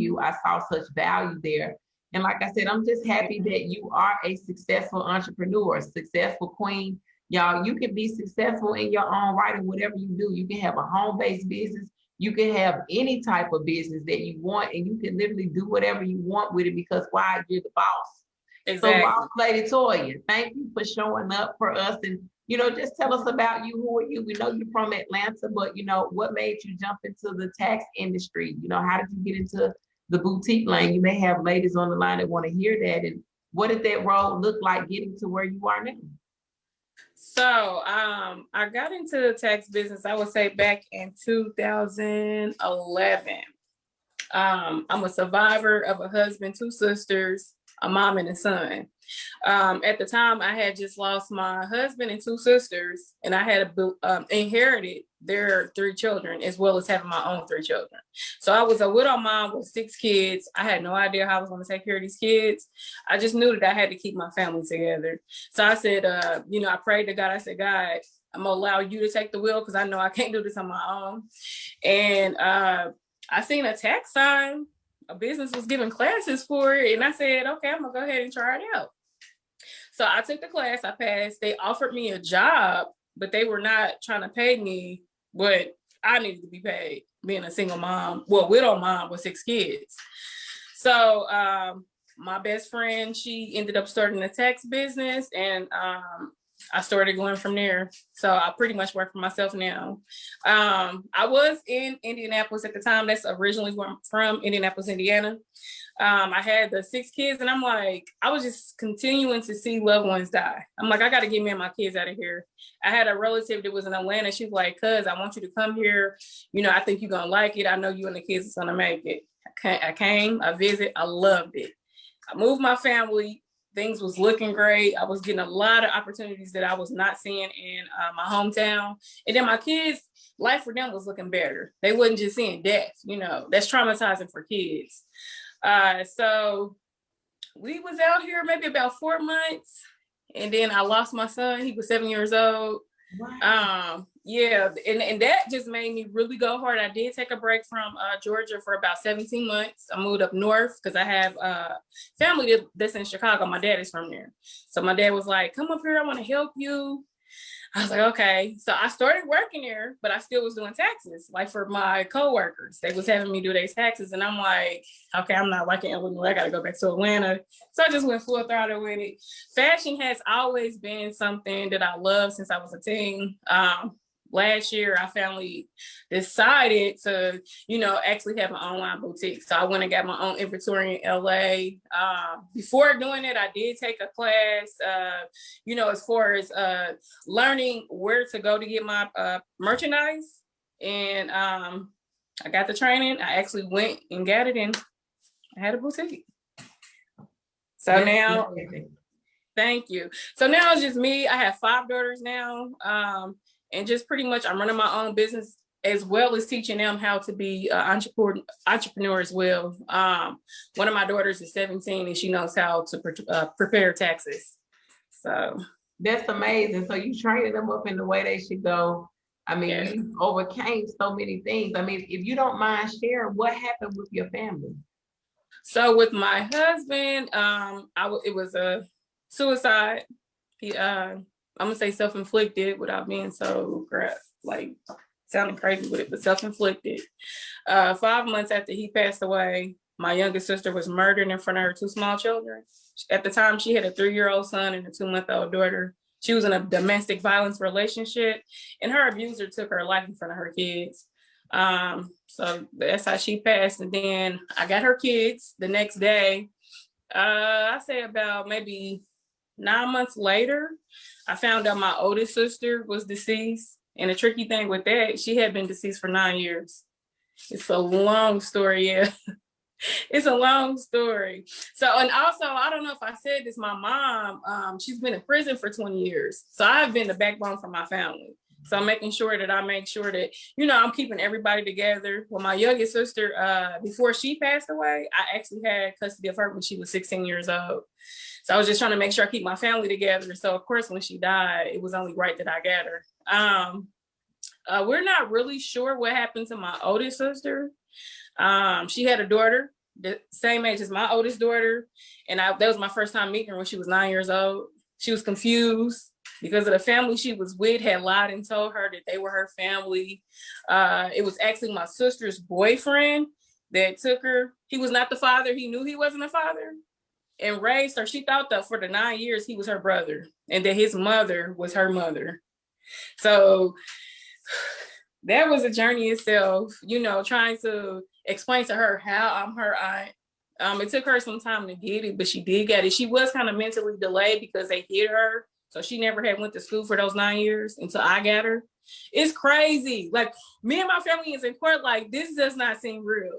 you. I saw such value there. And like I said, I'm just happy that you are a successful entrepreneur, successful queen. Y'all, you can be successful in your own right in whatever you do. You can have a home-based business. You can have any type of business that you want, and you can literally do whatever you want with it because why? You're the boss. Exactly. So, Boss Lady Toya, thank you for showing up for us. And, just tell us about you. Who are you? We know you're from Atlanta, but, what made you jump into the tax industry? How did you get into the boutique lane? You may have ladies on the line that want to hear that. And what did that role look like getting to where you are now? So I got into the tax business, I would say back in 2011. I'm a survivor of a husband, 2 sisters, a mom and a son. At the time, I had just lost my husband and 2 sisters, and I had inherited their 3 children, as well as having my own 3 children. So I was a widow mom with 6 kids. I had no idea how I was going to take care of these kids. I just knew that I had to keep my family together. So I said, I prayed to God. I said, God, I'm going to allow you to take the wheel because I know I can't do this on my own. And I seen a tax sign. A business was giving classes for it. And I said, okay, I'm going to go ahead and try it out. So I took the class, I passed. They offered me a job, but they were not trying to pay me what I needed to be paid, being a single mom, widow mom with 6 kids. So my best friend, she ended up starting a tax business, and I started going from there. So I pretty much work for myself now. I was in Indianapolis at the time. That's originally where I'm from, Indianapolis, Indiana. I had the 6 kids, and I'm like, I was just continuing to see loved ones die. I'm like, I got to get me and my kids out of here. I had a relative that was in Atlanta. She was like, cuz, I want you to come here. I think you're going to like it. I know you and the kids are going to make it. I came, I visited, I loved it. I moved my family. Things was looking great. I was getting a lot of opportunities that I was not seeing in my hometown. And then my kids, life for them was looking better. They wasn't just seeing death, that's traumatizing for kids. So we was out here maybe about 4 months, and then I lost my son. He was 7 years old. Wow. And that just made me really go hard. I did take a break from Georgia for about 17 months. I moved up north because I have family that's in Chicago. My dad is from there. So my dad was like, come up here, I want to help you. I was like, okay. So I started working there, but I still was doing taxes, like for my coworkers. They was having me do their taxes, and I'm like, okay, I'm not liking Illinois. I got to go back to Atlanta. So I just went full throttle with it. Fashion has always been something that I love since I was a teen. Last year, I finally decided to, actually have an online boutique. So I went and got my own inventory in LA. Before doing it, I did take a class, as far as learning where to go to get my merchandise. And I got the training. I actually went and got it, and I had a boutique. So now, thank you. So now it's just me. I have 5 daughters now. And just pretty much I'm running my own business as well as teaching them how to be an entrepreneur as well. One of my daughters is 17, and she knows how to prepare taxes. So that's amazing. So you training them up in the way they should go. I mean, yes. You overcame so many things. I mean, if you don't mind sharing, what happened with your family? So with my husband, it was a suicide. He I'm gonna say self-inflicted without being so sounding crazy with it, but self-inflicted. 5 months after he passed away, my youngest sister was murdered in front of her 2 small children. At the time, she had a 3-year-old son and a 2-month-old daughter. She was in a domestic violence relationship, and her abuser took her life in front of her kids. So that's how she passed. And then I got her kids the next day. I say about maybe 9 months later, I found out my oldest sister was deceased. And the tricky thing with that, she had been deceased for 9 years. It's a long story, yeah. It's a long story. So, and also, I don't know if I said this, my mom, she's been in prison for 20 years. So I've been the backbone for my family. So I'm making sure that I'm keeping everybody together. Well, my youngest sister, before she passed away, I actually had custody of her when she was 16 years old. So I was just trying to make sure I keep my family together. So of course, when she died, it was only right that I got her. We're not really sure what happened to my oldest sister. She had a daughter the same age as my oldest daughter. And that was my first time meeting her when she was 9 years old. She was confused because of the family she was with had lied and told her that they were her family. It was actually my sister's boyfriend that took her. He was not the father. He knew he wasn't a father and raised her. She thought that for the 9 years he was her brother and that his mother was her mother. So that was a journey itself, you know, trying to explain to her how I'm her aunt. It took her some time to get it, but she did get it. She was kind of mentally delayed because they hid her. So she never had went to school for those 9 years until I got her. It's crazy. Like, me and my family is in court, like, this does not seem real.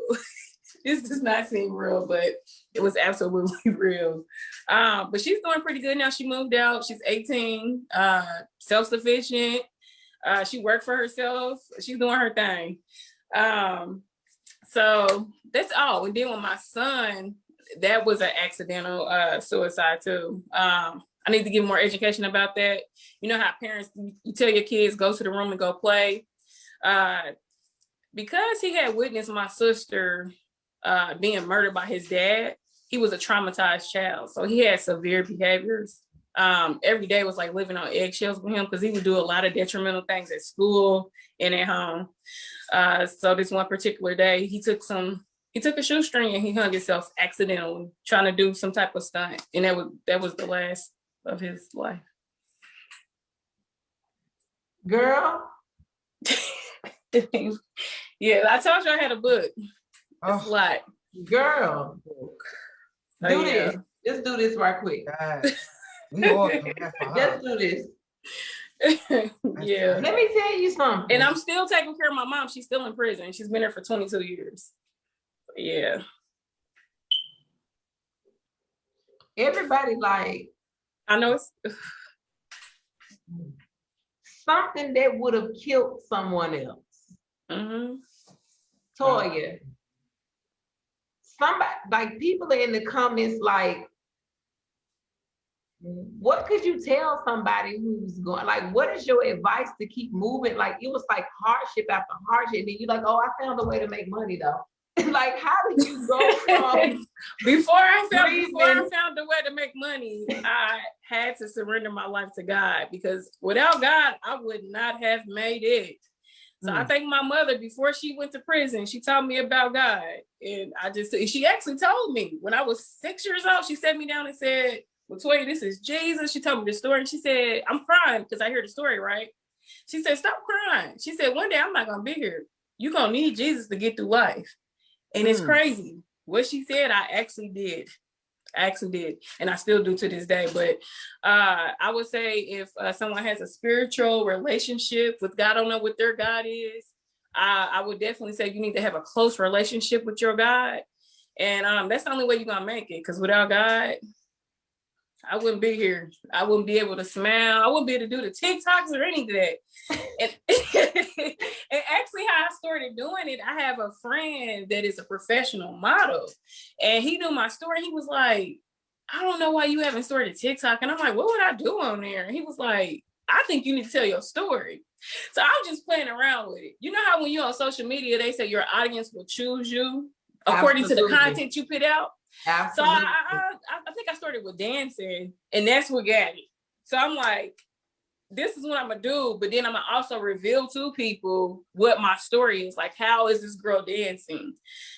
This does not seem real, but it was absolutely real. But she's doing pretty good now. She moved out. She's 18, self-sufficient. She worked for herself. She's doing her thing. So that's all. And then with my son, that was an accidental suicide too. I need to give more education about that. You know how parents, you tell your kids, go to the room and go play. Because he had witnessed my sister being murdered by his dad, he was a traumatized child. So he had severe behaviors. Every day was like living on eggshells with him because he would do a lot of detrimental things at school and at home. So this one particular day, he took a shoestring and he hung himself accidentally trying to do some type of stunt. And that was the last of his life. Girl. Yeah, I told you I had a book. It's a lot. Girl. Do this. Just do this right quick. Just do this. Yeah. Let me tell you something. And I'm still taking care of my mom. She's still in prison. She's been there for 22 years. Yeah. Everybody like, I know it's something that would have killed someone else. Mm-hmm. Toya. Somebody, like, people are in the comments like, what could you tell somebody who's going, like, what is your advice to keep moving? Like, it was like hardship after hardship. And then you're like, oh, I found a way to make money though. Like, how did you go from before I found a way to make money, I had to surrender my life to God, because without God, I would not have made it. So I thank my mother, before she went to prison, she taught me about God. And she actually told me when I was 6 years old, she sat me down and said, well, Toya, this is Jesus. She told me the story. And she said, I'm crying because I hear the story, right? She said, stop crying. She said, one day I'm not going to be here. You're going to need Jesus to get through life. And it's crazy. What she said, I actually did. And I still do to this day. But I would say if someone has a spiritual relationship with God, I don't know what their God is, I would definitely say you need to have a close relationship with your God. And that's the only way you're going to make it. Because without God, I wouldn't be here. I wouldn't be able to smile. I wouldn't be able to do the TikToks or any of that. And, and actually how I started doing it, I have a friend that is a professional model, and he knew my story. He was like, I don't know why you haven't started TikTok. And I'm like, what would I do on there? And he was like, I think you need to tell your story. So I'm just playing around with it. You know how when you're on social media, they say your audience will choose you according to the content you put out? Absolutely. So I think I started with dancing, and that's what got it. So I'm like, this is what I'm gonna do, but then I'm gonna also reveal to people what my story is. Like, how is this girl dancing?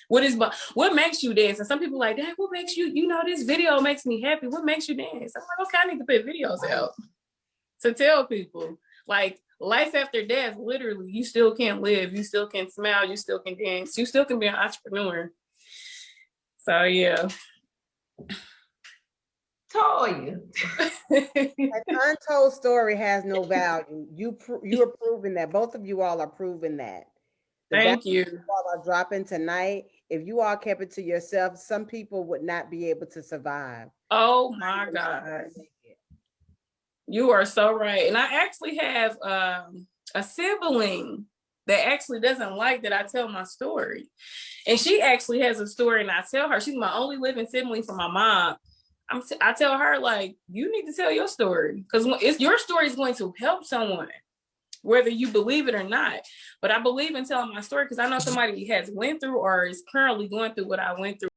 What makes you dance? And some people are like, Dad, what makes you, this video makes me happy. What makes you dance? I'm like, okay, I need to put videos out to tell people, like, life after death, literally, you still can't live, you still can smile, you still can dance, you still can be an entrepreneur. So yeah. Toya. An untold story has no value. You are proving that. Both of you all are proving that. Thank you. You all are dropping tonight. If you all kept it to yourself, some people would not be able to survive. Oh my God. You are so right. And I actually have a sibling that actually doesn't like that I tell my story. And she actually has a story, and I tell her, she's my only living sibling from my mom. I tell her, like, you need to tell your story, because your story is going to help someone, whether you believe it or not. But I believe in telling my story because I know somebody has went through or is currently going through what I went through.